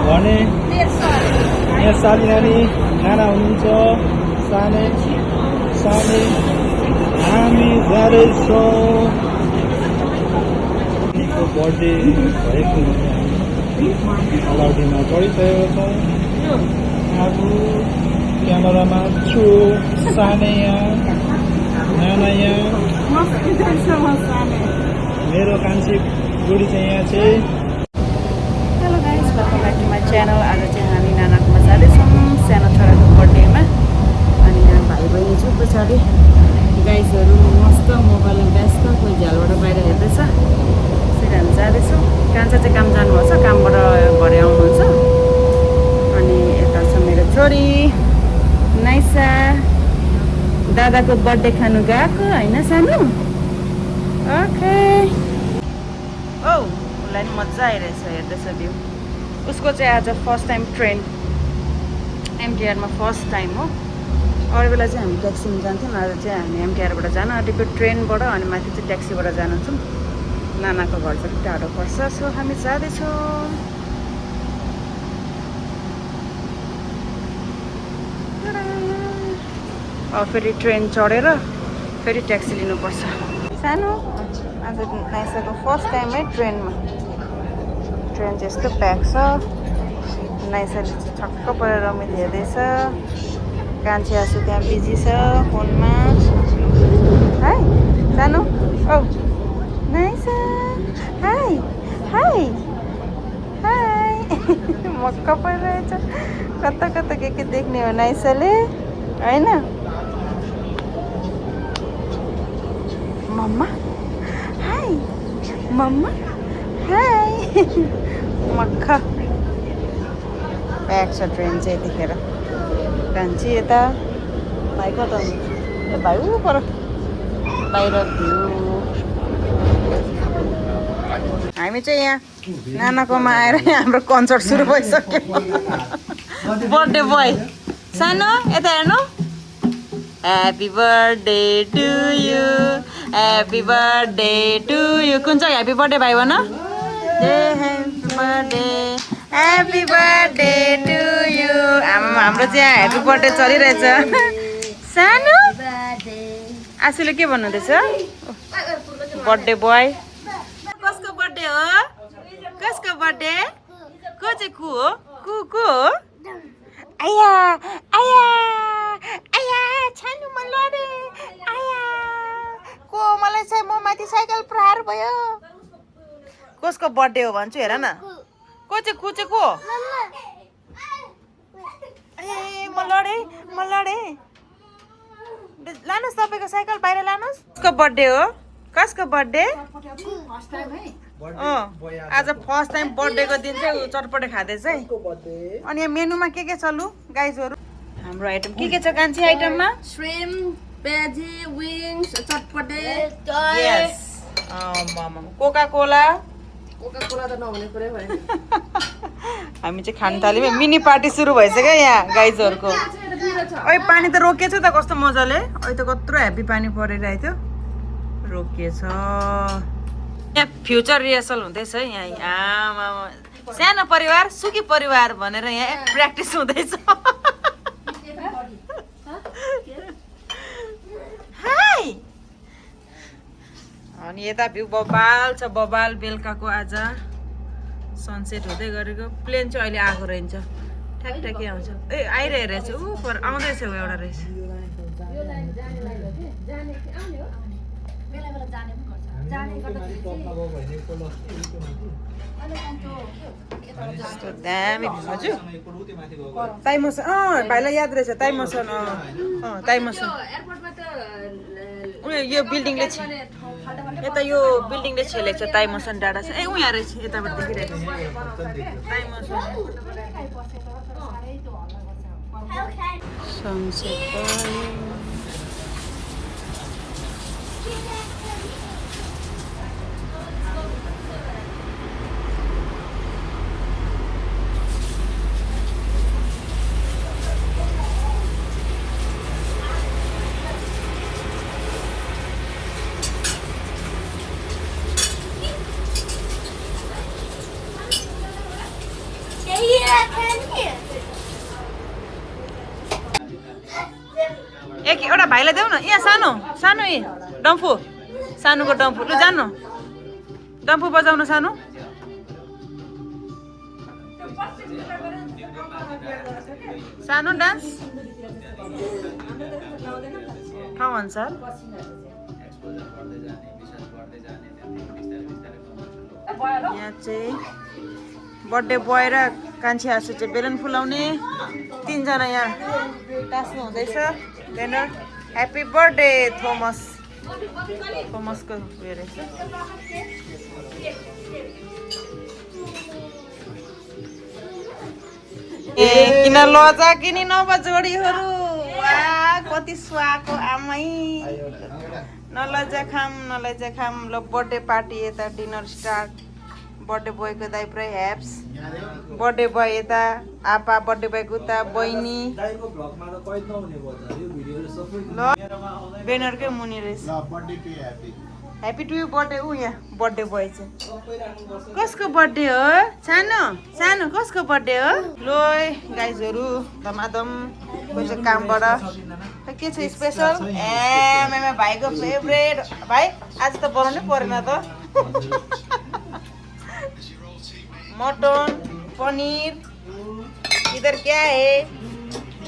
भने यहाँ साली नानी नाना हुनुहुन्छ साने साने हामी जाँदैछौँ बर्थडे भएको अलाउडीमा चढिसकेका छौँ आफू क्यामेरामा छु साने यहाँ नाना यहाँ मेरो कान्छी बुढी चाहिँ यहाँ चाहिँ hello guys welcome back to my channel आज चाहिँ हामी नानाकोमा जाँदैछौँ सानो छोराको बर्थडेमा अनि यहाँ भाइ बहिनी छु पछाडि गाइसहरू मस्त मोबाइलमा व्यस्त कोही झ्यालबाट बाहिर हेर्दैछ त्यसरी हामी जाँदैछौँ कान्छा चाहिँ काम जानुभएको छ कामबाट भरे आउनुहुन्छ अनि यता छ मेरो छोरी नाइसा दादाको बर्थडे खानु गएको होइन सानो ओके ओ उसलाई नि मजा आइरहेछ हेर्दैछ भ्यू उसको चाहिँ आज फर्स्ट टाइम ट्रेन एमटिआरमा फर्स्ट टाइम हो अरू बेला चाहिँ हामी ट्याक्सीमा जान्थ्यौँ आज चाहिँ हामी एमटिआरबाट जान आँटेको ट्रेनबाट अनि माथि चाहिँ ट्याक्सीबाट जान्छौँ नानाको घर चाहिँ टाढो पर्छ सो हामी जाँदैछौँ फेरि ट्रेन चढेर फेरि ट्याक्सी लिनुपर्छ सानो आज नाइसाको फर्स्ट टाइम है ट्रेनमा ट्रेन चाहिँ यस्तो प्याक छ नाइसाले चाहिँ छक्क परेर रमित हेर्दैछ कान्छी आसु त्यहाँ बिजी छ फोनमा हाई सानो औ नाइसा हाई हाई हाई मक्क परिरहेछ कता कता के देख्ने हो नाइसाले होइन मम्मा हाई मम्मा हाई मक्ख प्याक छ ट्रेन चाहिँ यतिखेर कान्छी यता भाइ कता हुनुहुन्छ ए भाइ ऊ पर बाहिर भ्यू हामी चाहिँ यहाँ नानाकोमा आएर हाम्रो कन्सर्ट सुरु भइसक्यो बर्थडे बोय सानो यता हेर्नु happy birthday to you happy birthday to you कुन चाहिँ ह्याप्पी बर्थडे भाइ भन ह्याप्पी बर्थडे टु यु हाम्रो चाहिँ यहाँ ह्याप्पी बर्थडे चलिरहेछ सानो आशुले के भन्नुहुँदैछ बर्थडे बोय कसको बर्थडे हो कसको बर्थडे को चाहिँ को हो को हो आया आया आया छानु मन लडे आया को मलाई चाहिँ म माथि साइकल प्रहार भयो कसको बर्थडे हो भन्छु हेर न को चाहिँ को ए म लडे लानुहोस् तपाईँको साइकल बाहिर लानुहोस् कसको बर्थडे हो कसको बर्थडे आज फर्स्ट टाइम बर्थडेको दिन चाहिँ चटपटे खाँदैछ है अनि यहाँ मेनुमा के छ लु गाइजहरू हाम्रो आइटम के छ कान्छी आइटममा श्रिम्प भेजी विङ्स चटपटे यस कोका कोला कोका-कोला त नहुने कुरै भयो हामी चाहिँ खान थाल्यौँ मिनी पार्टी सुरु भइसक्यो यहाँ गाइजहरूको ओइ पानी त रोकिएछ त कस्तो मजाले अहिले त कत्रो ह्याप्पी पानी परिरहेको थियो रोकिएछ यहाँ फ्युचर रिहर्सल हुँदैछ है यहाँ आमा सानो परिवार सुखी परिवार भनेर यहाँ प्र्याक्टिस हुँदैछ हाई अनि यता भ्यू बबाल छ बबाल बेलुकाको आज सनसेट हुँदै गरेको प्लेन चाहिँ अहिले आएको रहेछ ठ्याक्ठ्याक्कै आउँछ ए आइरहेको रहेछ ऊ पर आउँदैछ ऊ एउटा रहेछ दामी हजुर ताइमोसन भाइलाई याद रहेछ ताइमोसन ताइमोसन उयो यो बिल्डिङले यता यो बिल्डिङले छेलेको छ ताइमोसन डाँडा छ ए उ यहाँ रहेछ यताबाट देखिरहेको सनसेट एउटा भाइलाई देऊ न यहाँ सानो सानो ए डम्फु सानोको डम्फु लु जानु डम्फु बजाउनु सानो सानो डान्स ठाउँ अनुसार यहाँ चाहिँ बर्थडे बोय र कान्छी आसु चाहिँ बेलुन फुलाउने 3 जना यहाँ टाँस्नु हुँदैछ ब्यानर ह्याप्पी बर्थडे थोमसको उयो रहेछ ए किन लजा किनी नभए जोडीहरू कति सुहाएको आमै नलजा खाम ल बर्थडे पार्टी यता डिनर स्टार्ट बर्थडे बोयको दाइ पुरै ह्याप्स बर्थडे बोय यता आपा बर्थडे बोयको उता बहिनी ल ब्यानरकै मुनि रहेछ ह्याप्पी टु यु बर्थडे ऊ यहाँ बर्थडे बोय चाहिँ कसको बर्थडे हो सानो कसको बर्थडे हो लो गाइजहरू धमाधम कोही चाहिँ कामबाट के छ स्पेसल मेमा भाइको फेभरेट भाइ आज त बनाउनै परेन त मटन पनीर इधर क्या है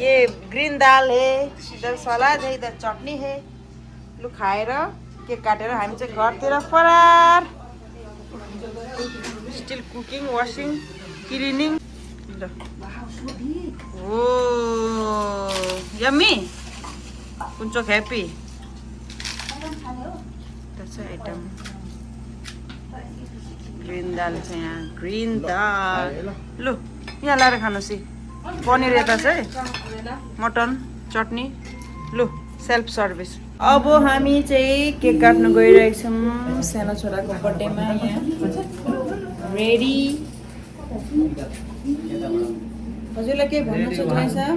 ये ग्रीन दाल है इधर सलाद है इधर चटनी है लु खाएर केक काटेर हामी चाहिँ घरतिर फरार स्टिल कुकिङ वासिङ क्लिनिङ ओ yummy Kunchok happy item green दाल छ यहाँ ग्रिन दाल लु यहाँ लाएर खानुहोस् पनिर यता छ है मटन चटनी लु सेल्फ सर्भिस अब हामी चाहिँ केक काट्न गइरहेछौँ सानो छोराको बर्थडेमा यहाँ रेडी हजुरलाई के भन्नु छ जुनाइ साहब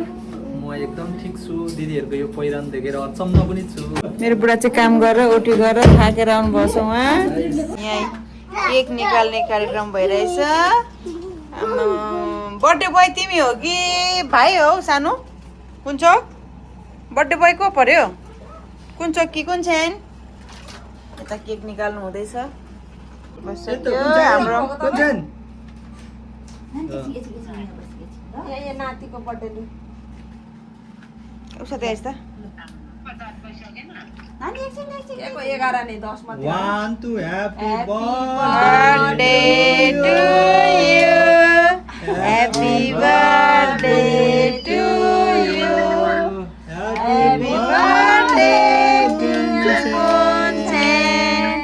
म एकदम ठिक छु दिदीहरूको यो पहिरन देखेर अचम्म पनि छु मेरो बुढा चाहिँ काम गरेर ओटी गरेर थाकेर आउनु भएको छ उहाँ यहाँ केक निकाल्ने कार्यक्रम भइरहेछ बर्थडे बोय तिमी हो कि भाइ हो सानो कुन चोक बर्थडे बोय को पर्यो कुन चोक कि कुन छैन यता केक निकाल्नु हुँदैछ हाम्रो नातिको बर्थडे उसो त्यहाँ यस्ता 11 नि 10 मा 1 2 happy birthday to you happy birthday to you happy birthday to Kunchen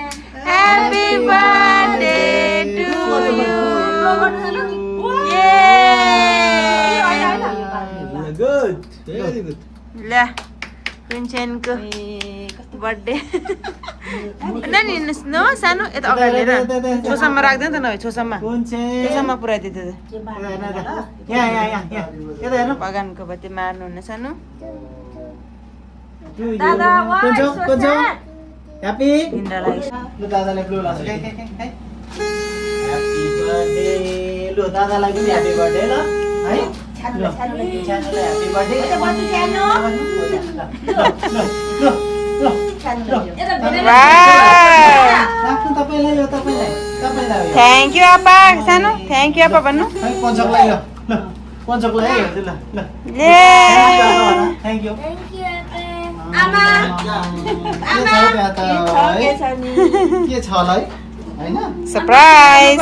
happy birthday to you good very good ल कुन्छेनको बर्थडे नानी नो सानो यता अगाडि लिएर छोसामा राख्दैन त नभए छोसामा पुऱ्याइदियो भगवानको बत्ती मार्नुहुन्न सानो दादा ह्याप्पी हिँड्दा लाग्छ लु दादाले ब्लू लान्छ ह्याप्पी बर्थडे लु दादालाई पनि ह्याप्पी बर्थडे ल है ह्याप्पी बर्थडे थ्याङ्क यू आपा सानो थ्याङ्क यू आपा भन्नु सरप्राइज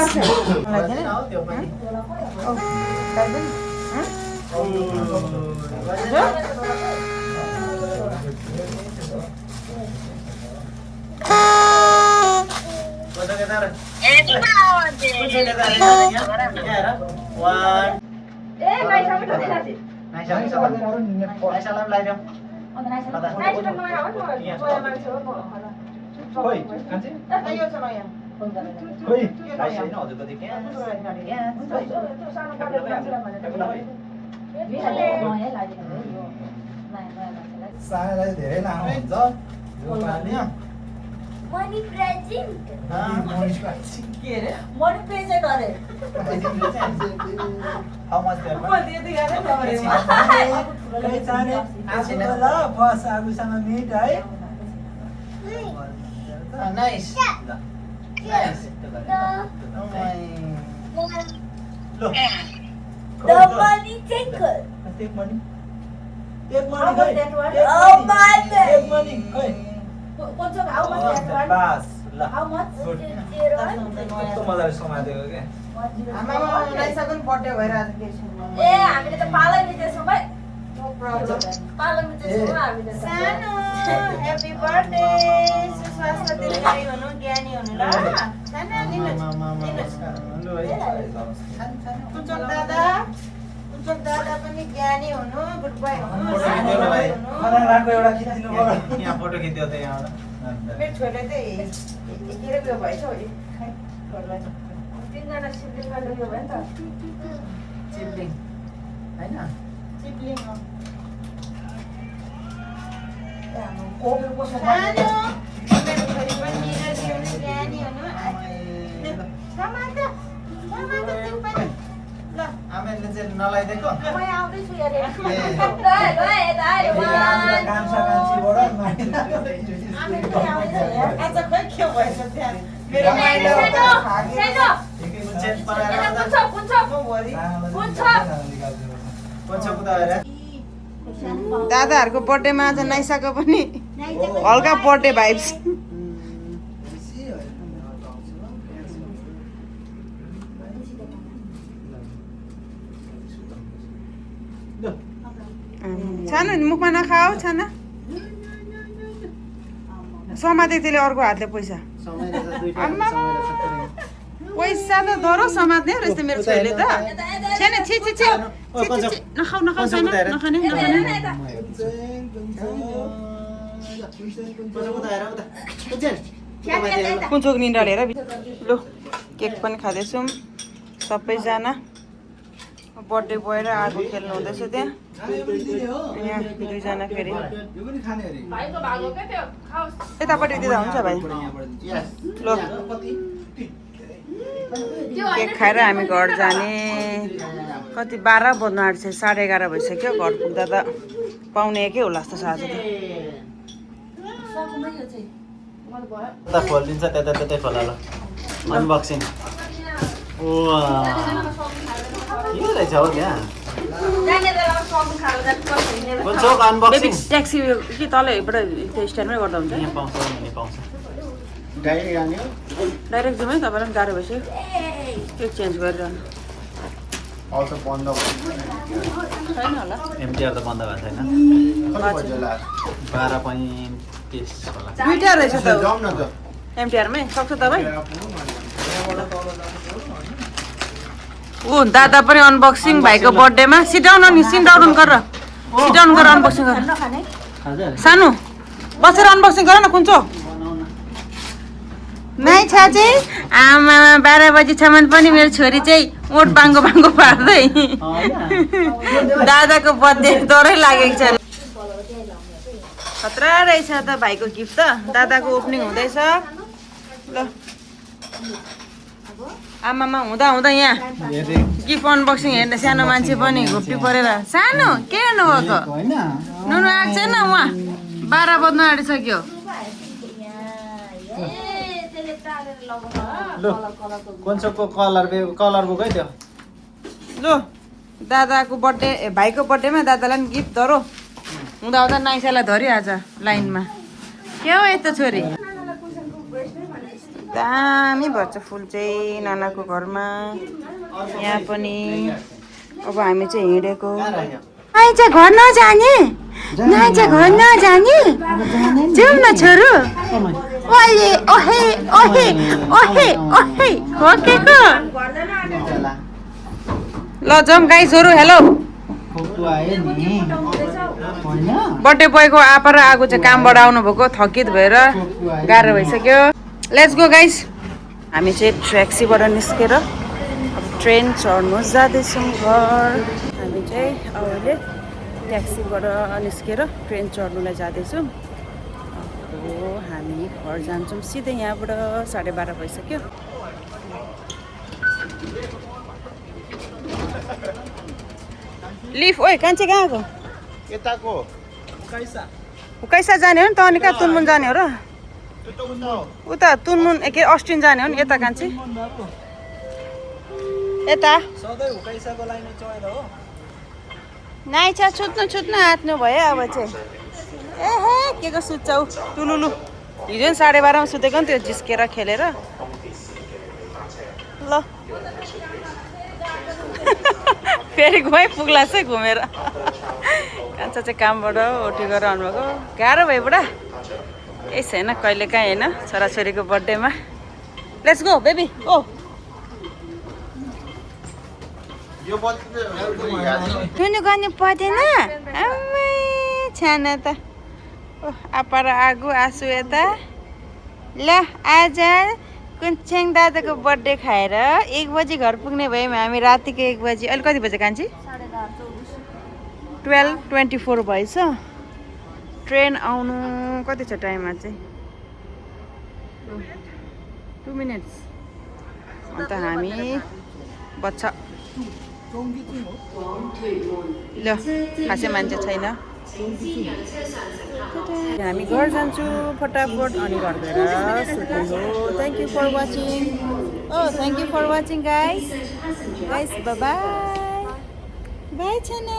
सायलाई धेरै लामो हुन्छ यो पानी मनी प्रेजेन्ट के अरे मनी प्रेजेन्ट अरे हाउ मच देयर म दिँदै गरे त अरे कहीँ जाने आफूलाई बस आफूसँग मिट है nice nice the money taker take money take money How about that one? Oh my take money खै कोन छ हाउ मच द्याट वान बस ल हाउ मच कस्तो मजाले समातेको के आमामा नाइसाको नि बर्थडे भइरहेछ के छ ए हामीले त पालै बितेछौँ भाइ नो प्रब्लम पालै बितेछौँ हामीले त सानो ह्यापी बर्थडे सुस्वास्थ्य दीर्घायु हुनु ज्ञानी हुनु ल सानो कुञ्चोक दादा पनि ज्ञानी हुनु गुड बाई हुनु खाना राको एउटा खिचिदिनु पर्यो यहाँ फोटो खिच्यो त यहाँबाट मेरो छोरीले चाहिँ के रे भएछ हो तीनजना सिब्लिङ गर्नु भयो नि त चिप्लिङ हैन सिब्लिङ हो कोपी कसो सानो मेरो छोरी पनि निरजी हुनु ज्ञानी हुनु समाता तिमी पनि ल आमेले चाहिँ नलाइदिएको म आउँदै छु यार ए। ल यता आयो कान्छा कान्छीबाट आमे पनि आउँदै छ यार आज खै के भएछ त्यहाँ मेरो माइलो सेनो कुन चाहिँ बनाएर कुन छ म भरि कुन चाहिँ कुदाएर दादाहरूको बर्थडेमा आज नाइसाको पनि हल्का बर्थडे भाइब्स छानु नि मुखमा नखाऊ छाना समाते त्यसले अर्को हातले पैसा पैसा त धरो समात्ने रहेछ मेरो छोरीले त छैन छि छि छि नखाऊ नखाऊ छैन नखाने नखाने कुन निन्द्रा लिएर लु केक पनि खाँदैछौँ सबैजना बर्थडे बोय र आगो खेल्नु हुँदैछ त्यहाँ यहाँ दुईजना फेरि भाइको भागो के त्यो खाओस् यतापट्टि दिँदा हुन्छ भाइ ल केक खाएर हामी घर जाने कति 12 बज्न आँट्छ 11:30 भइसक्यो घर पुग्दा त पाउने एकै होला जस्तो छ आज त त खोलिदिन्छ त्यता त्यतै खोला ल अनबक्सिङ के रहेछ हो त्यहाँ जाने बेलामा सबै खाएर जानु कुन चोक अनबक्सिङ ट्याक्सी कि तलैबाट त्यो स्ट्यान्डमै गर्दा हुन्छ यहाँ पाउँछ नि पाउँछ डाइरेक्ट जाने हो डाइरेक्ट जाउँ है तपाईँलाई पनि गाह्रो भइसक्यो के चेन्ज गरिरहनु अल्सो बन्द छैन होला एमटिआर त बन्द भएको छैन 12:35 होला दुईवटा रहेछ त एमटिआरमै सक्छ तपाईँ ऊ दादा पनि अनबक्सिङ भाइको बर्थडेमा सिटाउन नि सिटाउन गरेर सिटाउन गरेर अनबक्सिङ गर सानो बसेर अनबक्सिङ गर न कुन्चो नाइ छ चाहिँ आमा 12 बजीसम्म पनि मेरो छोरी चाहिँ ओठ बाङ्गो बाङ्गो पार्दै दादाको बर्थडे डरै लागेको छ खतरा रहेछ त भाइको गिफ्ट त दादाको ओपनिङ हुँदैछ ल आमामा हुँदा हुँदा यहाँ गिफ्ट अनबक्सिङ हेर्ने सानो मान्छे पनि घुप्टी परेर सानो के हेर्नुभएको नुनु आएको छैन उहाँ 12 बज्न आँटिसक्यो लु कुन चोकको कलर बुक है त्यो लु दादाको बर्थडे भाइको बर्थडेमा दादालाई पनि गिफ्ट धरो हुँदा हुँदा नाइसालाई धरी आज लाइनमा के हो यस्तो छोरी दामी भन्छ फुल चाहिँ नानाको घरमा यहाँ पनि अब हामी चाहिँ हिँडेको नाइ चाहिँ घर नजाने नाइ चाहिँ घर नजाने जाउँ न छोरो ओहे ओहे ओहे ओहे ओहे खोकेको ल जाउँ गाइसहरू हेलो बर्थडे बोयको आपा र आगो चाहिँ कामबाट आउनुभएको थकित भएर गाह्रो भइसक्यो लेट्स गो गाइस हामी चाहिँ ट्याक्सीबाट निस्केर अब ट्रेन चढ्नु जाँदैछौँ घर हामी चाहिँ अहिले ट्याक्सीबाट निस्केर ट्रेन चढ्नुलाई जाँदैछौँ हामी घर जान्छौँ सिधै यहाँबाट 12:30 भइसक्यो। लिफ ओइ कान्छे कहाँ गयो? यताको कैसा जाने हो नि त? अनि कहाँ तुनमुन जाने हो र? उता तुनमुन के अस्टिन जाने हो नि? यता कान्छे यता सधैँ हुकाइसाको लाइनमा चढेर हो नाइचा छुट्नु आँट्नु भयो अब चाहिँ। एहे के को सुत्छौ टुलुलु? हिजो नि 12:30 सुतेको नि त्यो जिस्केर खेलेर। ल फेरि गएँ पुग्ला चाहिँ घुमेर। कान्छा चाहिँ कामबाट ओटी गरेर आउनुभएको। गाह्रो भयो बुढा, यही छैन कहिले काहीँ होइन छोराछोरीको बर्थडेमा। लेट्स गो बेबी ओ। टुनु गर्नु पर्दैन आमै छाना त। आपा र आगो आँसु यता। ल आज कुन्छेङ दादाको बर्थडे खाएर 1 बजी घर पुग्ने भयौँ हामी। रातिको 1 बजी। अहिले कति बजे कान्छी? 12:24 भएछ। ट्रेन आउनु कति छ टाइममा चाहिँ? 2 मिनट्स। अन्त हामी बच्चा ल खासै मान्छे छैन। हामी घर जान्छु फटाफट अनि घर गएर सुत्ने हो। Thank you for watching. Thank you for watching guys. Bye bye छाना।